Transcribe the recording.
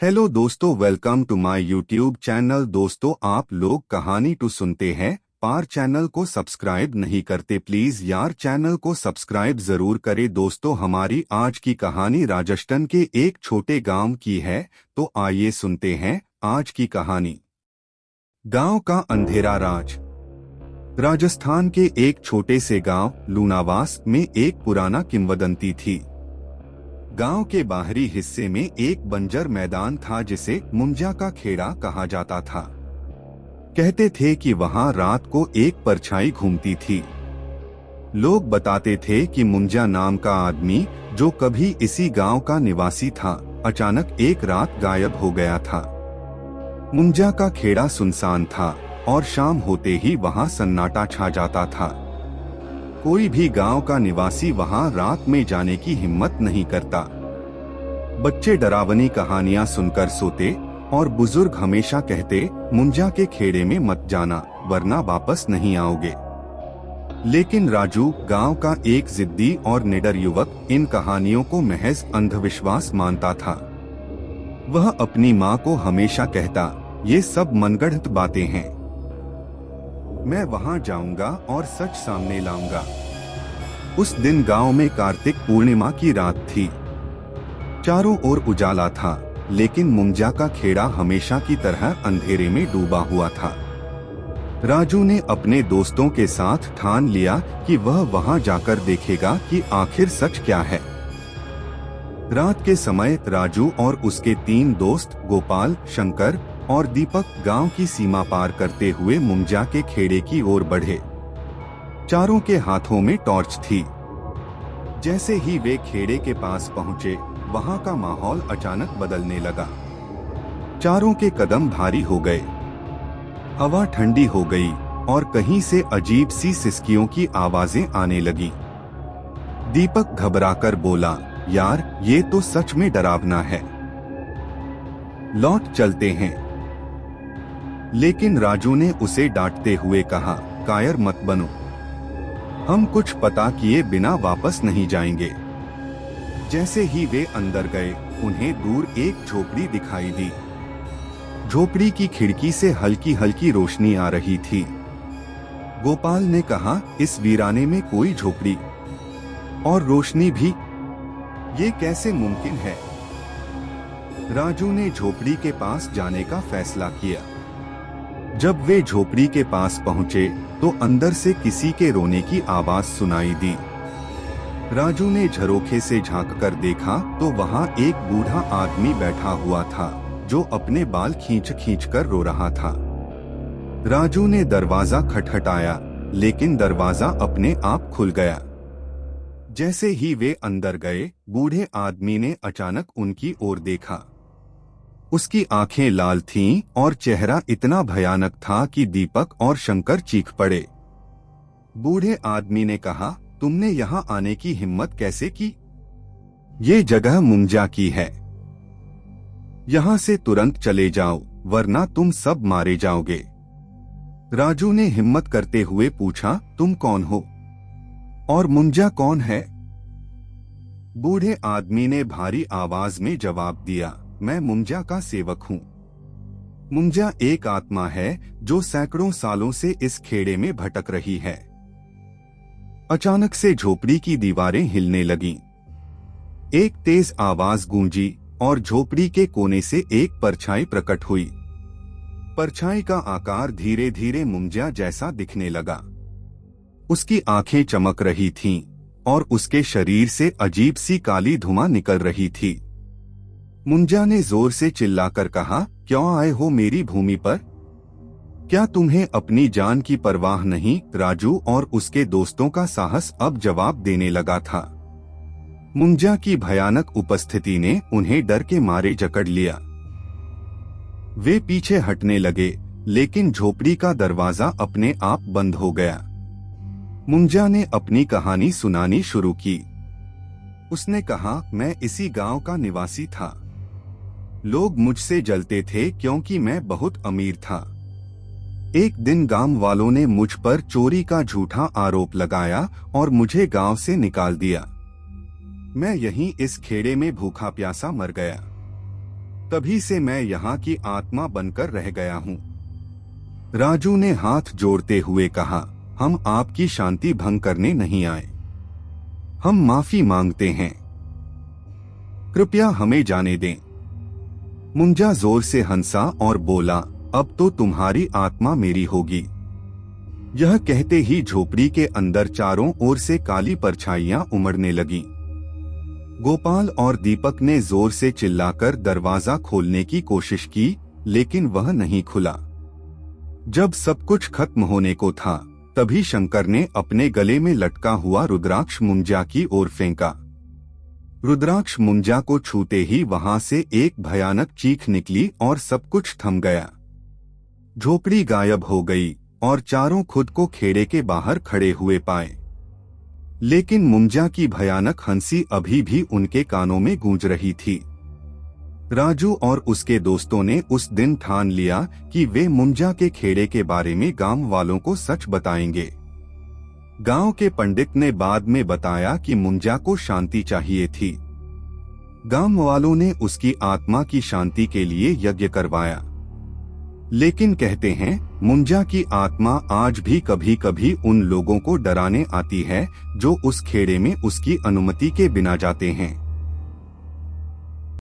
Hello दोस्तों, welcome to my YouTube channel. दोस्तों, आप लोग कहानी टू सुनते हैं पार चैनल को सब्सक्राइब नहीं करते, प्लीज यार चैनल को सब्सक्राइब जरूर करें। दोस्तों, हमारी आज की कहानी राजस्थान के एक छोटे गांव की है, तो आइए सुनते हैं आज की कहानी। गांव का अंधेरा राज। राजस्थान के एक छोटे से गांव लूनावास में एक पुराना किंवदंती थी। गांव के बाहरी हिस्से में एक बंजर मैदान था जिसे मुंजा का खेड़ा कहा जाता था। कहते थे कि वहां रात को एक परछाई घूमती थी। लोग बताते थे कि मुंजा नाम का आदमी, जो कभी इसी गांव का निवासी था, अचानक एक रात गायब हो गया था। मुंजा का खेड़ा सुनसान था और शाम होते ही वहां सन्नाटा छा जाता था। कोई भी गांव का निवासी वहां रात में जाने की हिम्मत नहीं करता। बच्चे डरावनी कहानियां सुनकर सोते और बुजुर्ग हमेशा कहते, मुंजा के खेड़े में मत जाना वरना वापस नहीं आओगे। लेकिन राजू, गांव का एक जिद्दी और निडर युवक, इन कहानियों को महज अंधविश्वास मानता था। वह अपनी माँ को हमेशा कहता, ये सब मनगढ़ंत बातें हैं, मैं वहां जाऊंगा और सच सामने लाऊंगा। उस दिन गांव में कार्तिक पूर्णिमा की रात थी। चारों ओर उजाला था, लेकिन मुंजा का खेड़ा हमेशा की तरह अंधेरे में डूबा हुआ था। राजू ने अपने दोस्तों के साथ ठान लिया कि वह वहां जाकर देखेगा कि आखिर सच क्या है। रात के समय राजू और उसके 3 दोस्त गोपाल, शंकर और दीपक गांव की सीमा पार करते हुए मुंजा के खेड़े की ओर बढ़े। चारों के हाथों में टॉर्च थी। जैसे ही वे खेड़े के पास पहुंचे, वहां का माहौल अचानक बदलने लगा। चारों के कदम भारी हो गए, हवा ठंडी हो गई और कहीं से अजीब सी सिसकियों की आवाजें आने लगी। दीपक घबराकर बोला, यार ये तो सच में डरावना है, लौट चलते हैं। लेकिन राजू ने उसे डांटते हुए कहा, कायर मत बनो, हम कुछ पता किए बिना वापस नहीं जाएंगे। जैसे ही वे अंदर गए, उन्हें दूर एक झोपड़ी दिखाई दी। झोपड़ी की खिड़की से हल्की हल्की रोशनी आ रही थी। गोपाल ने कहा, इस वीराने में कोई झोपड़ी और रोशनी भी, ये कैसे मुमकिन है? राजू ने झोपड़ी के पास जाने का फैसला किया। जब वे झोपड़ी के पास पहुंचे तो अंदर से किसी के रोने की आवाज सुनाई दी। राजू ने झरोखे से झांककर देखा तो वहां एक बूढ़ा आदमी बैठा हुआ था, जो अपने बाल खींच खींच कर रो रहा था। राजू ने दरवाजा खटखटाया, लेकिन दरवाजा अपने आप खुल गया। जैसे ही वे अंदर गए, बूढ़े आदमी ने अचानक उनकी ओर देखा। उसकी आंखें लाल थीं और चेहरा इतना भयानक था कि दीपक और शंकर चीख पड़े। बूढ़े आदमी ने कहा, तुमने यहाँ आने की हिम्मत कैसे की? ये जगह मुंजा की है, यहाँ से तुरंत चले जाओ वरना तुम सब मारे जाओगे। राजू ने हिम्मत करते हुए पूछा, तुम कौन हो और मुंजा कौन है? बूढ़े आदमी ने भारी आवाज में जवाब दिया, मैं मुंजा का सेवक हूँ। मुंजा एक आत्मा है जो सैकड़ों सालों से इस खेड़े में भटक रही है। अचानक से झोपड़ी की दीवारें हिलने लगीं। एक तेज आवाज गूंजी और झोपड़ी के कोने से एक परछाई प्रकट हुई। परछाई का आकार धीरे धीरे मुंजा जैसा दिखने लगा। उसकी आंखें चमक रही थीं और उसके शरीर से अजीब सी काली धुआं निकल रही थी। मुंजा ने जोर से चिल्लाकर कहा, क्यों आए हो मेरी भूमि पर? क्या तुम्हें अपनी जान की परवाह नहीं? राजू और उसके दोस्तों का साहस अब जवाब देने लगा था। मुंजा की भयानक उपस्थिति ने उन्हें डर के मारे जकड़ लिया। वे पीछे हटने लगे, लेकिन झोपड़ी का दरवाजा अपने आप बंद हो गया। मुंजा ने अपनी कहानी सुनानी शुरू की। उसने कहा, मैं इसी गांव का निवासी था। लोग मुझसे जलते थे क्योंकि मैं बहुत अमीर था। एक दिन गांव वालों ने मुझ पर चोरी का झूठा आरोप लगाया और मुझे गांव से निकाल दिया। मैं यहीं इस खेड़े में भूखा प्यासा मर गया। तभी से मैं यहाँ की आत्मा बनकर रह गया हूँ। राजू ने हाथ जोड़ते हुए कहा, हम आपकी शांति भंग करने नहीं आए। हम माफी मांगते हैं। कृपया हमें जाने दें। मुंजा जोर से हंसा और बोला, अब तो तुम्हारी आत्मा मेरी होगी। यह कहते ही झोपड़ी के अंदर चारों ओर से काली परछाइयां उमड़ने लगीं। गोपाल और दीपक ने जोर से चिल्लाकर दरवाजा खोलने की कोशिश की, लेकिन वह नहीं खुला। जब सब कुछ खत्म होने को था, तभी शंकर ने अपने गले में लटका हुआ रुद्राक्ष मुंजा की ओर फेंका। रुद्राक्ष मुंजा को छूते ही वहां से एक भयानक चीख निकली और सब कुछ थम गया। झोपड़ी गायब हो गई और चारों खुद को खेड़े के बाहर खड़े हुए पाए। लेकिन मुंजा की भयानक हंसी अभी भी उनके कानों में गूंज रही थी। राजू और उसके दोस्तों ने उस दिन ठान लिया कि वे मुंजा के खेड़े के बारे में गांव वालों को सच बताएंगे। गांव के पंडित ने बाद में बताया कि मुंजा को शांति चाहिए थी। गांव वालों ने उसकी आत्मा की शांति के लिए यज्ञ करवाया। लेकिन कहते हैं, मुंजा की आत्मा आज भी कभी कभी उन लोगों को डराने आती है जो उस खेड़े में उसकी अनुमति के बिना जाते हैं।